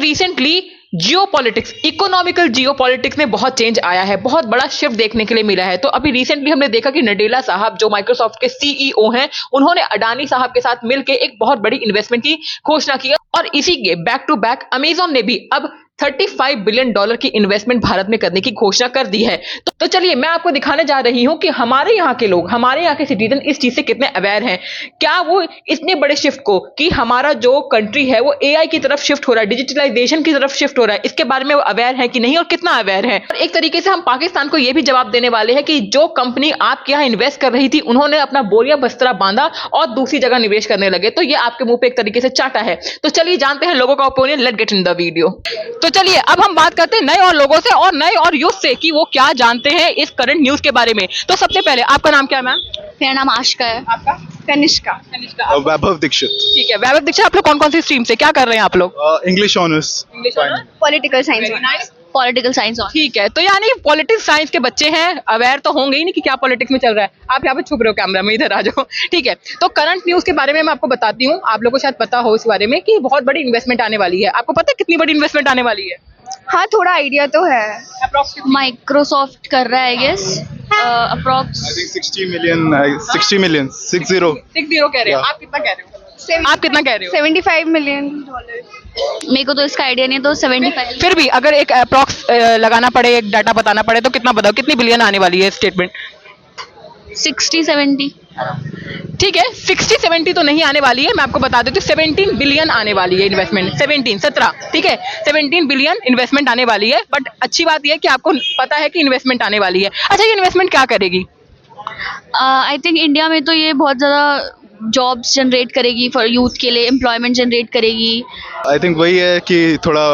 Recently geopolitics, economical geopolitics में बहुत change आया है, बहुत बड़ा शिफ्ट देखने के लिए मिला है। तो अभी रिसेंटली हमने देखा कि नडेला साहब जो माइक्रोसॉफ्ट के सीईओ हैं, उन्होंने अडानी साहब के साथ मिलकर एक बहुत बड़ी इन्वेस्टमेंट की घोषणा की और इसी के बैक टू बैक अमेजॉन ने भी अब $35 बिलियन की इन्वेस्टमेंट भारत में करने की घोषणा कर दी है। तो चलिए मैं आपको दिखाने जा रही हूं कि हमारे यहाँ के लोग, हमारे यहाँ के सिटीजन इस चीज से कितने अवेयर हैं। क्या वो इतने बड़े शिफ्ट को, कि हमारा जो कंट्री है वो एआई की तरफ शिफ्ट हो रहा है, डिजिटलाइजेशन की तरफ शिफ्ट हो रहा है, इसके बारे में वो अवेयर है कि नहीं और कितना अवेयर है। और एक तरीके से हम पाकिस्तान को यह भी जवाब देने वाले हैं कि जो कंपनी आपके यहाँ इन्वेस्ट कर रही थी, उन्होंने अपना बोरिया बस्तरा बांधा और दूसरी जगह निवेश करने लगे। तो ये आपके मुंह पे एक तरीके से चाटा है। तो चलिए जानते हैं लोगों का opinion. Let's get in the video. तो चलिए अब हम बात करते हैं नए और लोगों से और नए और यूथ से कि वो क्या जानते हैं इस करंट न्यूज के बारे में। तो सबसे पहले आपका नाम क्या है मैम? मेरा नाम आशिका है। आपका? कनिष्का। वैभव दीक्षित। ठीक है, वैभव दीक्षित, आप लोग कौन कौन सी स्ट्रीम से क्या कर रहे हैं आप लोग? English honours. Political science. Political science. ठीक है, तो यानी पॉलिटिक्स साइंस के बच्चे हैं, अवेयर तो होंगे ही नहीं कि क्या पॉलिटिक्स में चल रहा है। आप यहाँ पे छुप रहे हो कैमरा में, इधर आ जाओ। ठीक है, तो करंट न्यूज के बारे में मैं आपको बताती हूँ, आप लोगों को शायद पता हो इस बारे में कि बहुत बड़ी इन्वेस्टमेंट आने वाली है। आपको पता है कितनी बड़ी इन्वेस्टमेंट आने वाली है? हाँ, थोड़ा आइडिया तो है। माइक्रोसॉफ्ट कर रहा है guess approx. I think 60 million 60 कह रहे हैं। आप कितना कह रहे हो? आप कितना कह रहे हो? $75 मिलियन। मेरे को तो इसका आइडिया नहीं, तो 75। फिर भी अगर एक अप्रॉक्स लगाना पड़े, एक डाटा बताना पड़े, तो कितना बताओ, कितनी बिलियन आने वाली है स्टेटमेंट? 60-70। ठीक है, 60-70 तो नहीं आने वाली है, मैं आपको बता देती हूँ 17 बिलियन आने वाली है इन्वेस्टमेंट। 17 ठीक है, 17 बिलियन इन्वेस्टमेंट आने वाली है। बट अच्छी बात यह है कि आपको पता है कि इन्वेस्टमेंट आने वाली है। अच्छा, ये इन्वेस्टमेंट क्या करेगी? आई थिंक इंडिया में तो ये बहुत ज़्यादा जॉब्स जनरेट करेगी, फॉर यूथ के लिए एम्प्लॉयमेंट जनरेट करेगी। आई थिंक वही है कि थोड़ा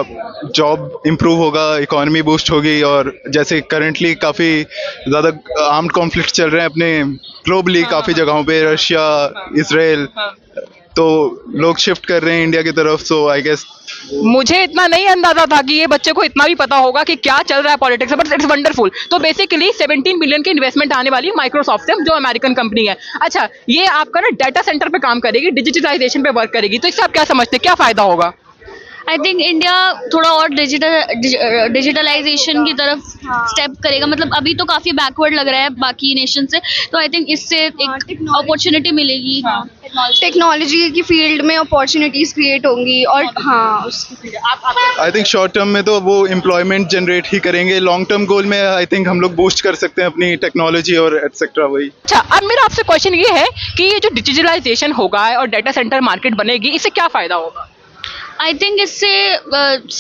जॉब इम्प्रूव होगा, इकोनॉमी बूस्ट होगी। और जैसे करंटली काफ़ी ज़्यादा आर्म्ड कॉन्फ्लिक्ट चल रहे हैं अपने ग्लोबली, काफ़ी जगहों पे, रशिया, इसराइल, तो लोग शिफ्ट कर रहे हैं इंडिया की तरफ। सो आई गेस मुझे इतना नहीं अंदाजा था कि ये बच्चे को इतना भी पता होगा कि क्या चल रहा है पॉलिटिक्स में, बट इट्स वंडरफुल। तो बेसिकली 17 बिलियन की इन्वेस्टमेंट आने वाली है माइक्रोसॉफ्ट से, जो अमेरिकन कंपनी है। अच्छा, ये आपका ना डाटा सेंटर पे काम करेगी, डिजिटलाइजेशन पे वर्क करेगी। तो इससे आप क्या समझते हैं, क्या फायदा होगा? आई थिंक इंडिया थोड़ा और डिजिटलाइजेशन की तरफ स्टेप करेगा। मतलब अभी तो काफ़ी बैकवर्ड लग रहा है बाकी नेशन से, तो आई थिंक इससे एक अपॉर्चुनिटी मिलेगी। टेक्नोलॉजी की फील्ड में अपॉर्चुनिटीज क्रिएट होंगी। और हाँ, आई थिंक शॉर्ट टर्म में तो वो एम्प्लॉयमेंट जनरेट ही करेंगे। लॉन्ग टर्म गोल में आई थिंक हम लोग बूस्ट कर सकते हैं अपनी टेक्नोलॉजी और एटसेट्रा। वही। अच्छा, अब मेरा आपसे क्वेश्चन ये है कि ये जो डिजिटलाइजेशन होगा और डाटा सेंटर मार्केट बनेगी, इससे क्या फायदा होगा? आई थिंक इससे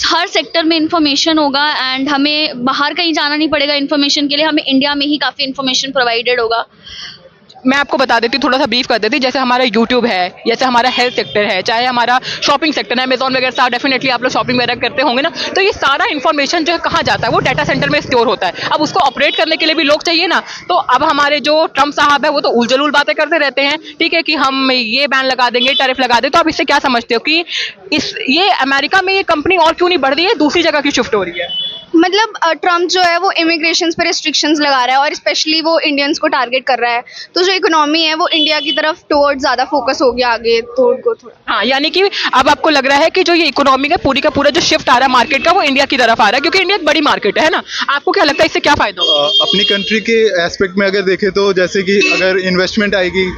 हर सेक्टर में इंफॉर्मेशन होगा एंड हमें बाहर कहीं जाना नहीं पड़ेगा इंफॉर्मेशन के लिए। हमें इंडिया में ही काफ़ी इंफॉर्मेशन प्रोवाइडेड होगा। मैं आपको बता देती हूँ, थोड़ा सा ब्रीफ कर देती हूँ। जैसे हमारा यूट्यूब है, जैसे हमारा हेल्थ सेक्टर है, चाहे हमारा शॉपिंग सेक्टर है, अमेजॉन वगैरह, डेफिनेटली आप लोग शॉपिंग वगैरह करते होंगे ना। तो ये सारा इन्फॉर्मेशन जो है कहाँ जाता है, वो डाटा सेंटर में स्टोर होता है। अब उसको ऑपरेट करने के लिए भी लोग चाहिए ना। तो अब हमारे जो ट्रम्प साहब है वो तो उलझुल बातें करते रहते हैं, ठीक है, कि हम ये बैन लगा देंगे, टैरिफ लगा देंगे। तो आप इससे क्या समझते हो कि ये अमेरिका में ये कंपनी और क्यों नहीं बढ़ रही है, दूसरी जगह क्यों शिफ्ट हो रही है? मतलब ट्रम्प जो है वो इमिग्रेशन पर रिस्ट्रिक्शंस लगा रहा है और स्पेशली वो इंडियंस को टारगेट कर रहा है। तो जो इकोनॉमी है वो इंडिया की तरफ टुवर्ड्स ज़्यादा फोकस हो गया आगे, तो उनको थोड़ा। हाँ, यानी कि अब आपको लग रहा है कि जो ये इकोनॉमी का पूरी का पूरा जो शिफ्ट आ रहा है मार्केट का, वो इंडिया की तरफ आ रहा है, क्योंकि इंडिया एक बड़ी मार्केट है ना। आपको क्या लगता है इससे क्या फायदा होगा? अपनी कंट्री के एस्पेक्ट में अगर देखें तो जैसे कि अगर इन्वेस्टमेंट आएगी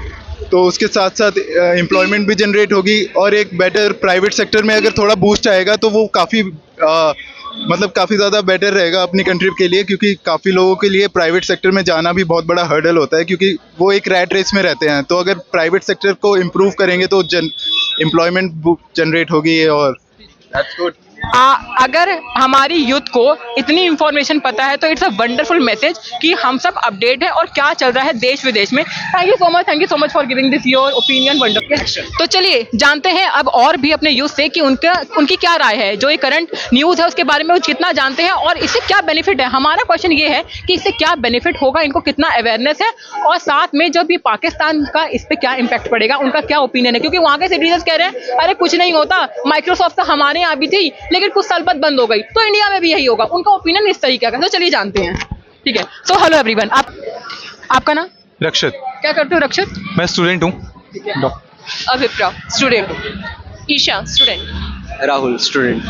तो उसके साथ साथ एम्प्लॉयमेंट भी जनरेट होगी। और एक बेटर प्राइवेट सेक्टर में अगर थोड़ा बूस्ट आएगा तो वो काफ़ी मतलब काफ़ी ज़्यादा बेटर रहेगा अपनी कंट्री के लिए। क्योंकि काफ़ी लोगों के लिए प्राइवेट सेक्टर में जाना भी बहुत बड़ा हर्डल होता है, क्योंकि वो एक रैट रेस में रहते हैं। तो अगर प्राइवेट सेक्टर को इम्प्रूव करेंगे तो एम्प्लॉयमेंट जनरेट होगी। और दैट्स गुड। अगर हमारी यूथ को इतनी इंफॉर्मेशन पता है तो इट्स अ वंडरफुल मैसेज कि हम सब अपडेट है और क्या चल रहा है देश विदेश में। Thank you so much for giving this your opinion. Wonderful. तो चलिए जानते हैं अब और भी अपने यूथ से कि उनकी क्या राय है, जो ये करंट न्यूज़ है उसके बारे में वो कितना जानते हैं और इससे क्या बेनिफिट है। हमारा क्वेश्चन ये है कि इससे क्या बेनिफिट होगा, इनको कितना अवेयरनेस है, और साथ में जब ये पाकिस्तान का इस पर क्या इम्पैक्ट पड़ेगा, उनका क्या ओपिनियन है। क्योंकि वहाँ के सिटीजन कह रहे हैं अरे कुछ नहीं होता, माइक्रोसॉफ्ट तो हमारे यहाँ भी थी लेकिन कुछ साल बाद बंद हो गई, तो इंडिया में भी यही होगा। उनका ओपिनियन इस तरीके का। तो चलिए जानते हैं। ठीक है, सो हेलो एवरीवन, आपका नाम? रक्षित। क्या करते हो रक्षित? मैं स्टूडेंट हूँ। Abhipra student. Isha student. Rahul student.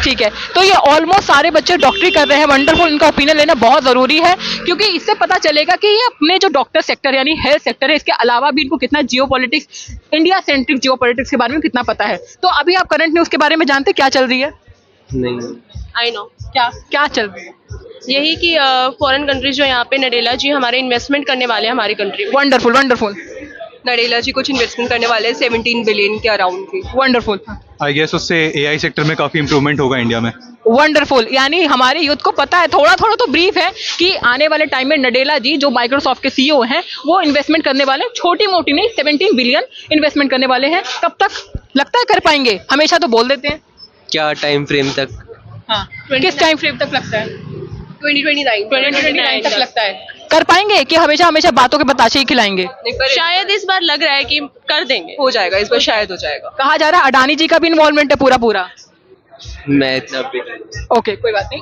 ठीक है। तो ये ऑलमोस्ट सारे बच्चे डॉक्टरी कर रहे हैं, वंडरफुल। इनका ओपिनियन लेना बहुत जरूरी है, क्योंकि इससे पता चलेगा कि ये अपने जो डॉक्टर सेक्टर यानी हेल्थ सेक्टर है, इसके अलावा भी इनको कितना जियोपॉलिटिक्स, इंडिया सेंट्रिक जियोपॉलिटिक्स के बारे में कितना पता है। तो अभी आप करंट न्यूज के बारे में जानते क्या चल रही है? नहीं। आई नो क्या चल रही है? यही कि फॉरेन कंट्रीज जो यहाँ पे नडेला जी हमारे इन्वेस्टमेंट करने वाले हैं हमारी कंट्री में। वंडरफुल। नडेला जी कुछ इन्वेस्टमेंट करने वाले हैं 17 बिलियन के अराउंड की। वंडरफुल। आई गेस उससे एआई सेक्टर में काफ़ी इंप्रूवमेंट होगा इंडिया में। वंडरफुल। यानी हमारे यूथ को पता है, थोड़ा थोड़ा तो ब्रीफ है कि आने वाले टाइम में नडेला जी जो माइक्रोसॉफ्ट के सीईओ हैं वो इन्वेस्टमेंट करने वाले हैं, छोटी मोटी नहीं, 17 बिलियन इन्वेस्टमेंट करने वाले हैं। कब तक लगता है कर पाएंगे? हमेशा तो बोल देते हैं। क्या टाइम फ्रेम तक? हाँ, किस टाइम फ्रेम तक लगता है? 2029 तक लगता है कर पाएंगे कि हमेशा बातों के बताशे ही खिलाएंगे? शायद इस बार लग रहा है कि कर देंगे, हो जाएगा इस बार, शायद हो जाएगा। कहा जा रहा है अडानी जी का भी इन्वॉल्वमेंट है पूरा। मैं इतना भी ओके, कोई बात नहीं।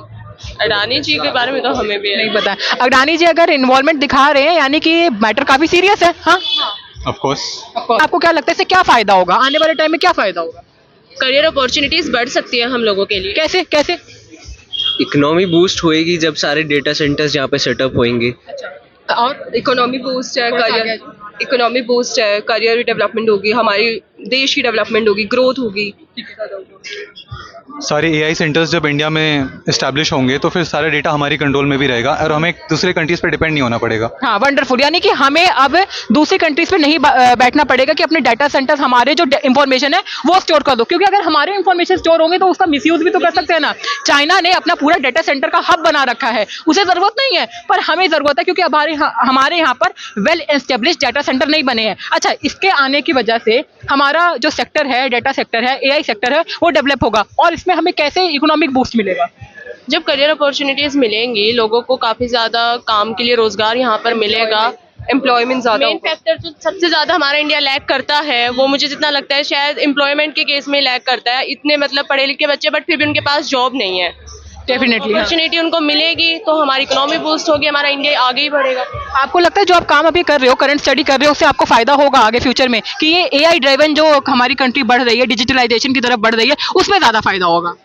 अडानी जी के बारे में तो हमें भी नहीं पता है। अडानी जी अगर इन्वॉल्वमेंट दिखा रहे हैं यानी कि मैटर काफी सीरियस है। हाँ, ऑफ कोर्स। आपको क्या लगता है इससे क्या फायदा होगा आने वाले टाइम में? क्या फायदा होगा? करियर अपॉर्चुनिटीज बढ़ सकती है हम लोगों के लिए। कैसे? इकोनॉमी बूस्ट होएगी जब सारे डेटा सेंटर्स यहाँ पे सेटअप होंगे। और इकोनॉमी बूस्ट है, करियर डेवलपमेंट होगी, हमारी देश की डेवलपमेंट होगी, ग्रोथ होगी। सारे एआई सेंटर्स जब इंडिया में इस्टेब्लिश होंगे तो फिर सारा डेटा हमारी कंट्रोल में भी रहेगा और हमें दूसरे कंट्रीज पे डिपेंड नहीं होना पड़ेगा। हाँ, वंडरफुल। यानी कि हमें अब दूसरी कंट्रीज पे नहीं बैठना पड़ेगा कि अपने डाटा सेंटर्स हमारे जो इंफॉर्मेशन है वो स्टोर कर दो, क्योंकि अगर हमारे इंफॉर्मेशन स्टोर होंगे तो उसका मिसयूज भी तो कर सकते हैं ना। चाइना ने अपना पूरा डाटा सेंटर का हब बना रखा है, उसे जरूरत नहीं है, पर हमें जरूरत है, क्योंकि हमारे यहाँ पर वेल एस्टेब्लिश डाटा सेंटर नहीं बने हैं। अच्छा, इसके आने की वजह से हमारा जो सेक्टर है, डाटा सेक्टर है, एआई सेक्टर है, वो डेवलप होगा। और इसमें हमें कैसे इकोनॉमिक बूस्ट मिलेगा? जब करियर अपॉर्चुनिटीज मिलेंगी, लोगों को काफी ज्यादा काम के लिए रोजगार यहाँ पर मिलेगा, एम्प्लॉयमेंट ज्यादा। मेन फैक्टर जो सबसे ज्यादा हमारा इंडिया लैग करता है, वो मुझे जितना लगता है शायद एम्प्लॉयमेंट के केस में लैग करता है। इतने मतलब पढ़े लिखे बच्चे, बट फिर भी उनके पास जॉब नहीं है। डेफिनेटली अपॉर्चुनिटी उनको मिलेगी तो हमारी इकोनॉमी बूस्ट होगी, हमारा इंडिया आगे ही बढ़ेगा। आपको लगता है जो आप काम अभी कर रहे हो, करंट स्टडी कर रहे हो, उससे आपको फायदा होगा आगे फ्यूचर में कि ये एआई ड्राइवन जो हमारी कंट्री बढ़ रही है, डिजिटलाइजेशन की तरफ बढ़ रही है, उसमें ज्यादा फायदा होगा?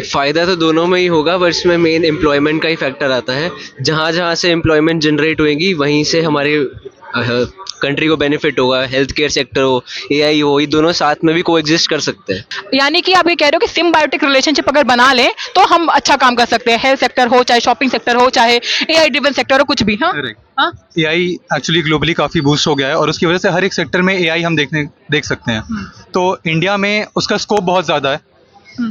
फायदा तो दोनों में ही होगा, पर इसमें मेन एम्प्लॉयमेंट का ही फैक्टर आता है। जहाँ जहाँ से एम्प्लॉयमेंट जनरेट होएगी वहीं से हमारे कंट्री को बेनिफिट होगा। हेल्थ केयर सेक्टर हो, एआई हो, ये दोनों साथ में भी कोएग्जिस्ट कर सकते हैं। यानी कि आप ये कह रहे हो कि सिम्बायोटिक रिलेशनशिप अगर बना लें तो हम अच्छा काम कर सकते हैं, हेल्थ सेक्टर हो, चाहे शॉपिंग सेक्टर हो, चाहे एआई ड्रिवन सेक्टर हो, कुछ भी। हाँ, एआई एक्चुअली ग्लोबली काफ़ी बूस्ट हो गया है और उसकी वजह से हर एक सेक्टर में एआई हम देख सकते हैं। तो इंडिया में उसका स्कोप बहुत ज़्यादा है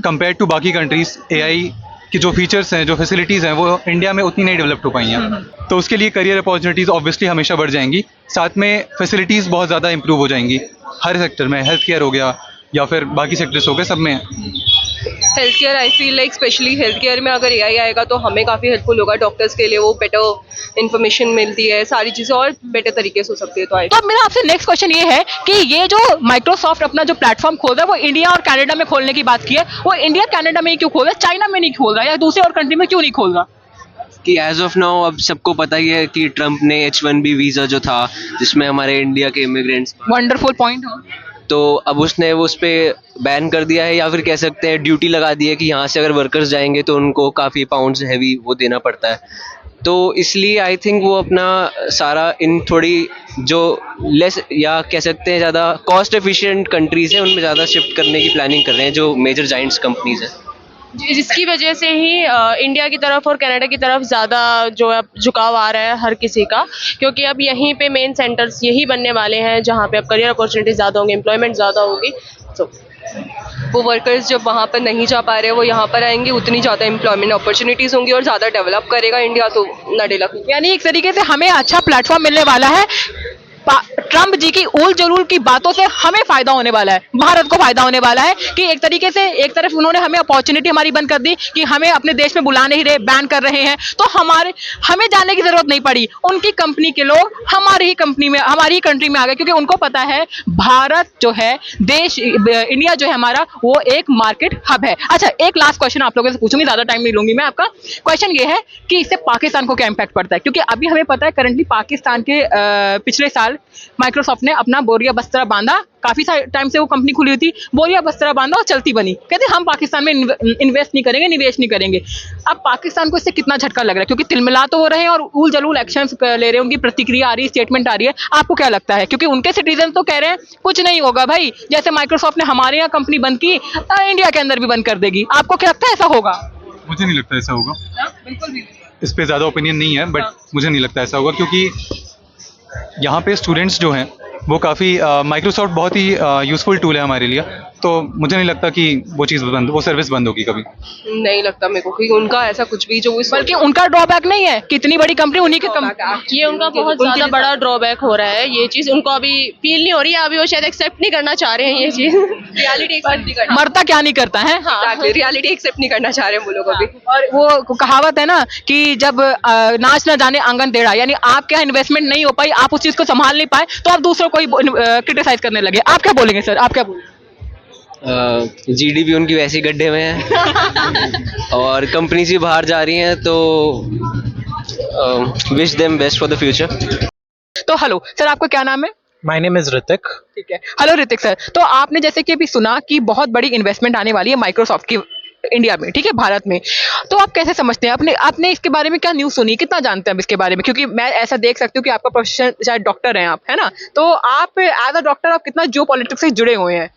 कंपेयर टू बाकी कंट्रीज। एआई की जो फीचर्स हैं, जो फैसिलिटीज़ हैं, वो इंडिया में उतनी नहीं डेवलप हो पाई हैं। तो उसके लिए करियर अपॉर्चुनिटीज़ ऑब्वियसली हमेशा बढ़ जाएंगी, साथ में फैसिलिटीज़ बहुत ज़्यादा इंप्रूव हो जाएंगी हर सेक्टर में। हेल्थ केयर हो गया या फिर बाकी सेक्टर्स हो गए, सब में। Health care, I feel like specially health care में अगर एआई आएगा तो हमें काफ़ी हेल्पफुल होगा। डॉक्टर्स के लिए वो बेटर इन्फॉर्मेशन मिलती है, सारी चीज़ें और बेटर तरीके से हो सकती है। तो अब मेरा आपसे नेक्स्ट क्वेश्चन ये है कि ये जो माइक्रोसॉफ्ट अपना जो प्लेटफॉर्म खोल रहा है वो इंडिया और कनाडा में खोलने की बात की है, वो इंडिया कनाडा में ही क्यों खोल रहा है, चाइना में नहीं खोल रहा है, या दूसरे और कंट्री में क्यों नहीं खोल रहा? कि एज ऑफ नाउ अब सबको पता ही है कि ट्रम्प ने H1B वीज़ा जो था जिसमें हमारे इंडिया के इमिग्रेंट्स, वंडरफुल पॉइंट हो, तो अब उसने वो उस पर बैन कर दिया है, या फिर कह सकते हैं ड्यूटी लगा दी है कि यहाँ से अगर वर्कर्स जाएंगे तो उनको काफ़ी पाउंड्स हैवी वो देना पड़ता है। तो इसलिए आई थिंक वो अपना सारा इन थोड़ी जो लेस या कह सकते हैं ज़्यादा कॉस्ट एफिशिएंट कंट्रीज़ हैं उनमें ज़्यादा शिफ्ट करने की प्लानिंग कर रहे हैं, जो मेजर जाइंट्स कंपनीज़ हैं, जिसकी वजह से ही इंडिया की तरफ और कनाडा की तरफ ज़्यादा जो है झुकाव आ रहा है हर किसी का, क्योंकि अब यहीं पे मेन सेंटर्स यही बनने वाले हैं जहाँ पे अब करियर अपॉर्चुनिटी ज़्यादा होंगी, एम्प्लॉयमेंट ज़्यादा होगी। तो वो वर्कर्स जब वहाँ पर नहीं जा पा रहे, वो यहाँ पर आएंगे, उतनी ज़्यादा एम्प्लॉयमेंट अपॉर्चुनिटीज़ होंगी और ज़्यादा डेवलप करेगा इंडिया। तो नडेला, यानी एक तरीके से हमें अच्छा प्लेटफॉर्म मिलने वाला है। ट्रम्प जी की उल जरूल की बातों से हमें फायदा होने वाला है, भारत को फायदा होने वाला है कि एक तरीके से एक तरफ उन्होंने हमें अपॉर्चुनिटी हमारी बंद कर दी कि हमें अपने देश में बुला नहीं रहे, बैन कर रहे हैं, तो हमें जाने की जरूरत नहीं पड़ी। उनकी कंपनी के लोग हमारी ही कंपनी में, हमारी ही कंट्री में आ गए, क्योंकि उनको पता है भारत जो है देश, इंडिया जो है हमारा, वो एक मार्केट हब है। अच्छा, एक लास्ट क्वेश्चन आप लोगों से पूछूंगी, ज्यादा टाइम नहीं लूंगी मैं आपका। क्वेश्चन ये है कि इससे पाकिस्तान को क्या इम्पैक्ट पड़ता है, क्योंकि अभी हमें पता है करंटली पाकिस्तान के पिछले साल माइक्रोसॉफ्ट ने अपना बोरिया बस्तरा बांधा, काफी सारे टाइम से वो कंपनी खुली हुई थी, बोरिया बस्तरा बांधा और चलती बनी। कहते हम पाकिस्तान में इन्वेस्ट नहीं करेंगे, निवेश नहीं करेंगे। अब पाकिस्तान को इससे कितना झटका लग रहा है, क्योंकि तिलमिला तो हो रहे हैं और उल जलूल एक्शन ले रहे हैं, उनकी प्रतिक्रिया आ रही है, स्टेटमेंट आ रही है। आपको क्या लगता है? क्योंकि उनके सिटीजन तो कह रहे हैं कुछ नहीं होगा भाई, जैसे माइक्रोसॉफ्ट ने हमारे यहाँ कंपनी बंद की, इंडिया के अंदर भी बंद कर देगी। आपको क्या लगता है ऐसा होगा? मुझे नहीं लगता ऐसा होगा। बिल्कुल भी। इस पे ज़्यादा ओपिनियन नहीं है, बट मुझे नहीं लगता ऐसा होगा, क्योंकि यहाँ पे स्टूडेंट्स जो हैं वो काफ़ी माइक्रोसॉफ्ट बहुत ही यूज़फुल टूल है हमारे लिए, तो मुझे नहीं लगता कि वो सर्विस बंद होगी कभी। नहीं लगता मेरे को कि उनका ऐसा कुछ भी जो बल्कि उनका ड्रॉबैक नहीं है, कितनी बड़ी कंपनी उन्हीं के ये उनका बहुत ज्यादा बड़ा ड्रॉबैक हो रहा है। ये चीज उनको अभी फील नहीं हो रही है, अभी वो शायद एक्सेप्ट नहीं करना चाह रहे हैं ये चीज। रियलिटी मरता क्या नहीं करता है। रियलिटी एक्सेप्ट नहीं करना चाह रहे हैं वो लोग अभी। और वो कहावत है ना कि जब नाच न जाने आंगन टेढ़ा, यानी आपके यहाँ इन्वेस्टमेंट नहीं हो पाई, आप उस चीज को संभाल नहीं पाए, तो आप दूसरों को क्रिटिसाइज करने लगे। आप क्या बोलेंगे सर? आप क्या बोलेंगे? जीडीपी उनकी वैसी गड्ढे में है और कंपनी से बाहर जा रही हैं, तो wish them best for the future. तो हेलो सर, आपका क्या नाम है? My name is Hrithik. ठीक है, हेलो ऋतिक सर। तो आपने जैसे कि अभी सुना कि बहुत बड़ी इन्वेस्टमेंट आने वाली है माइक्रोसॉफ्ट की इंडिया में, ठीक है, भारत में, तो आप कैसे समझते हैं? आपने इसके बारे में क्या न्यूज़ सुनी, कितना जानते हैं आप इसके बारे में? क्योंकि मैं ऐसा देख सकती हूँ कि आपका प्रोफेशन शायद डॉक्टर हैं आप, है ना? तो आप एज अ डॉक्टर आप कितना जियो पॉलिटिक्स से जुड़े हुए हैं?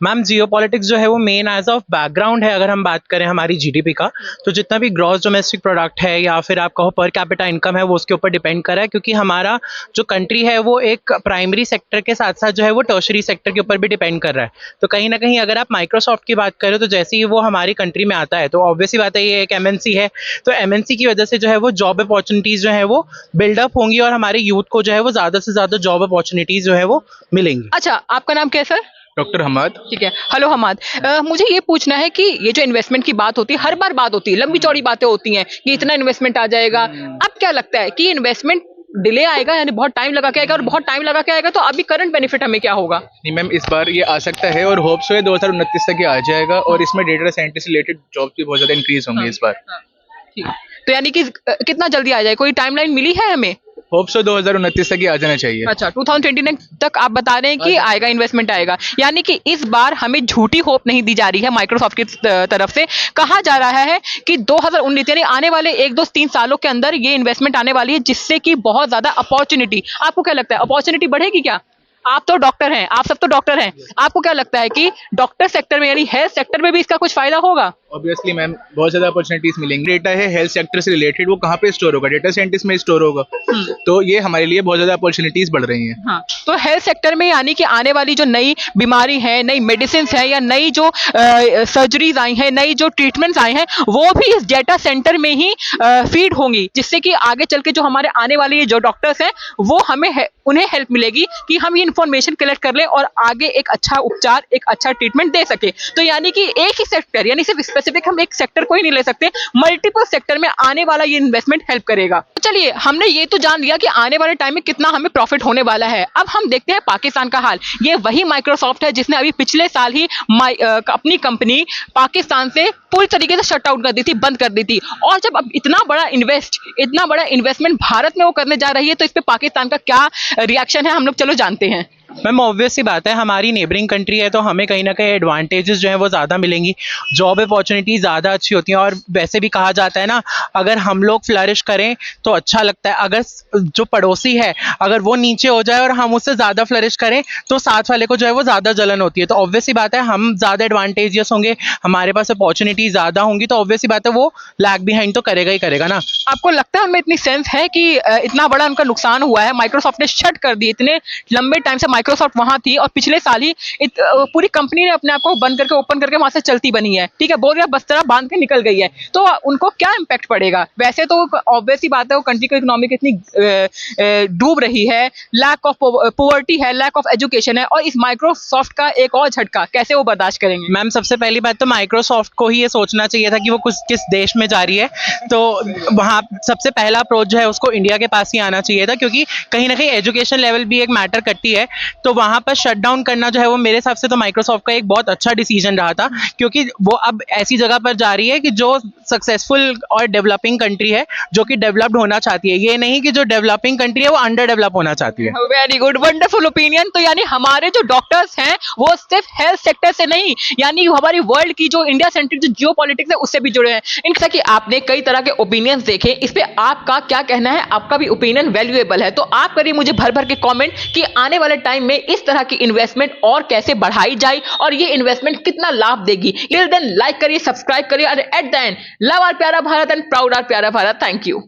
मैम जियो पॉलिटिक्स जो है वो मेन एज ऑफ बैकग्राउंड है। अगर हम बात करें हमारी जीडीपी का, तो जितना भी ग्रॉस डोमेस्टिक प्रोडक्ट है या फिर आप कहो पर कैपिटा इनकम है, वो उसके ऊपर डिपेंड कर रहा है, क्योंकि हमारा जो कंट्री है वो एक प्राइमरी सेक्टर के साथ साथ जो है वो टर्शरी सेक्टर के ऊपर भी डिपेंड कर रहा है। तो कहीं ना कहीं अगर आप माइक्रोसॉफ्ट की बात करें, तो जैसे ही वो हमारी कंट्री में आता है, तो ऑब्वियसली बात है ये एक एमएनसी है, तो एमएनसी की वजह से जो है वो जॉब अपॉर्चुनिटीज़ जो है वो बिल्डअप होंगी और हमारे यूथ को जो है वो ज़्यादा से ज़्यादा जॉब अपॉर्चुनिटीज़ जो है वो मिलेंगी। अच्छा, आपका नाम क्या है सर? डॉक्टर हमाद। ठीक है, हेलो हमाद। मुझे ये पूछना है कि ये जो इन्वेस्टमेंट की बात होती है, हर बार बात होती है, लंबी चौड़ी बातें होती हैं कि इतना इन्वेस्टमेंट आ जाएगा। अब क्या लगता है कि इन्वेस्टमेंट डिले आएगा, यानी बहुत टाइम लगा के आएगा, और बहुत टाइम लगा के आएगा तो अभी करंट बेनिफिट हमें क्या होगा? नहीं मैम, इस बार ये आ सकता है और होप्स है 2029 तक ये आ जाएगा, और इसमें डेटा साइंटिस्ट रिलेटेड जॉब्स भी बहुत ज्यादा इंक्रीज होंगे इस बार। ठीक, तो यानी कि कितना जल्दी आ जाए, कोई टाइमलाइन मिली है हमें? होप्स है 2029 तक ये आ जाना चाहिए। अच्छा, 2029 तक आप बता रहे हैं कि आएगा, इन्वेस्टमेंट आएगा, यानी कि इस बार हमें झूठी होप नहीं दी जा रही है माइक्रोसॉफ्ट की तरफ से। कहा जा रहा है कि 2019 यानी आने वाले 1-2-3 सालों के अंदर ये इन्वेस्टमेंट आने वाली है, जिससे कि बहुत ज्यादा अपॉर्चुनिटी। आपको क्या लगता है, अपॉर्चुनिटी बढ़ेगी क्या? आप तो डॉक्टर हैं, आप सब तो डॉक्टर हैं, आपको क्या लगता है कि डॉक्टर सेक्टर में यानी हेल्थ सेक्टर में भी इसका कुछ फायदा होगा? ऑब्वियसली मैम, बहुत ज्यादा अपॉर्चुनिटीज मिलेंगी। डेटा है हेल्थ सेक्टर से रिलेटेड, वो कहाँ पे स्टोर होगा? डेटा साइंटिस्ट में स्टोर होगा, तो ये हमारे लिए बहुत ज्यादा अपॉर्चुनिटीज बढ़ रही हैं। हाँ, तो हेल्थ सेक्टर में यानी कि आने वाली जो नई बीमारी है, नई मेडिसिन है, या नई जो सर्जरीज आई हैं, नई जो ट्रीटमेंट्स आई हैं, वो भी इस डेटा सेंटर में ही फीड होंगी, जिससे कि आगे चल के जो हमारे आने वाले जो डॉक्टर्स हैं वो हमें उन्हें हेल्प मिलेगी कि हम ये इन्फॉर्मेशन कलेक्ट कर लें और आगे एक अच्छा उपचार, एक अच्छा ट्रीटमेंट दे सके। तो यानी कि एक ही सेक्टर, यानी सिर्फ स्पेसिफिक हम एक सेक्टर को ही नहीं ले सकते, मल्टीपल सेक्टर में आने वाला ये इन्वेस्टमेंट हेल्प करेगा। तो चलिए, हमने ये तो जान लिया कि आने वाले टाइम में कितना हमें प्रॉफिट होने वाला है। अब हम देखते हैं पाकिस्तान का हाल। ये वही माइक्रोसॉफ्ट है जिसने अभी पिछले साल ही अपनी कंपनी पाकिस्तान से पूरी तरीके से शट आउट कर दी थी, बंद कर दी थी। और जब अब इतना बड़ा इन्वेस्टमेंट भारत में वो करने जा रही है, तो इस पे पाकिस्तान का क्या रिएक्शन है, हम लोग चलो जानते हैं। मैम ऑब्वियस सी बात है, हमारी नेबरिंग कंट्री है, तो हमें कहीं ना कहीं एडवांटेजेस जो है वो ज़्यादा मिलेंगी, जॉब अपॉर्चुनिटी ज़्यादा अच्छी होती हैं। और वैसे भी कहा जाता है ना, अगर हम लोग फ्लरिश करें तो अच्छा लगता है, अगर जो पड़ोसी है अगर वो नीचे हो जाए और हम उससे ज़्यादा फ्लरिश करें तो साथ वाले को जो है वो ज़्यादा जलन होती है। तो ऑब्वियस सी बात है, हम ज़्यादा एडवांटेजियस होंगे, हमारे पास अपॉर्चुनिटी ज़्यादा होंगी, तो ऑब्वियस सी बात है वो लैग बिहाइंड तो करेगा ही करेगा ना। आपको लगता है हमें इतनी सेंस है कि इतना बड़ा उनका नुकसान हुआ है, माइक्रोसॉफ्ट ने शट कर दी, इतने लंबे टाइम से माइक्रोसॉफ्ट वहां थी और पिछले साल ही पूरी कंपनी ने अपने आप को बंद करके ओपन करके वहां से चलती बनी है, ठीक है, बोरिया बस्तरा बांध के निकल गई है, तो उनको क्या इंपैक्ट पड़ेगा? वैसे तो ऑब्वियस ही बात है, वो कंट्री की इकोनॉमी कितनी डूब रही है, लैक ऑफ पॉवर्टी है, लैक ऑफ एजुकेशन है, और इस माइक्रोसॉफ्ट का एक और झटका कैसे वो बर्दाश्त करेंगे? मैम सबसे पहली बात तो माइक्रोसॉफ्ट को ही ये सोचना चाहिए था कि वो किस देश में जा रही है, तो वहाँ सबसे पहला अप्रोच जो है उसको इंडिया के पास ही आना चाहिए था, क्योंकि कहीं ना कहीं एजुकेशन लेवल भी एक मैटर करती है। तो वहाँ पर शट डाउन करना जो है वो मेरे हिसाब से तो माइक्रोसॉफ्ट का एक बहुत अच्छा डिसीजन रहा था, क्योंकि वो अब ऐसी जगह पर जा रही है कि जो सक्सेसफुल और डेवलपिंग कंट्री है, जो कि डेवलप्ड होना चाहती है, ये नहीं कि जो डेवलपिंग कंट्री है वो अंडर डेवलप होना चाहती है। Very good, wonderful opinion. तो यानी हमारे जो डॉक्टर्स हैं वो सिर्फ हेल्थ सेक्टर से नहीं, यानी हमारी वर्ल्ड की जो इंडिया सेंट्रिक जो जियो पॉलिटिक्स है उससे भी जुड़े हैं। इनका कि आपने कई तरह के ओपिनियंस देखे, इस पे आपका क्या कहना है? आपका भी ओपिनियन वैल्यूएबल है, तो आप करिए मुझे भर भर के कमेंट कि आने वाले टाइम में इस तरह की इन्वेस्टमेंट और कैसे बढ़ाई जाए और ये इन्वेस्टमेंट कितना लाभ देगी। टिल देन लाइक करिए, सब्सक्राइब करिए और at the end love our प्यारा भारत एंड प्राउड आवर प्यारा भारत। Thank you.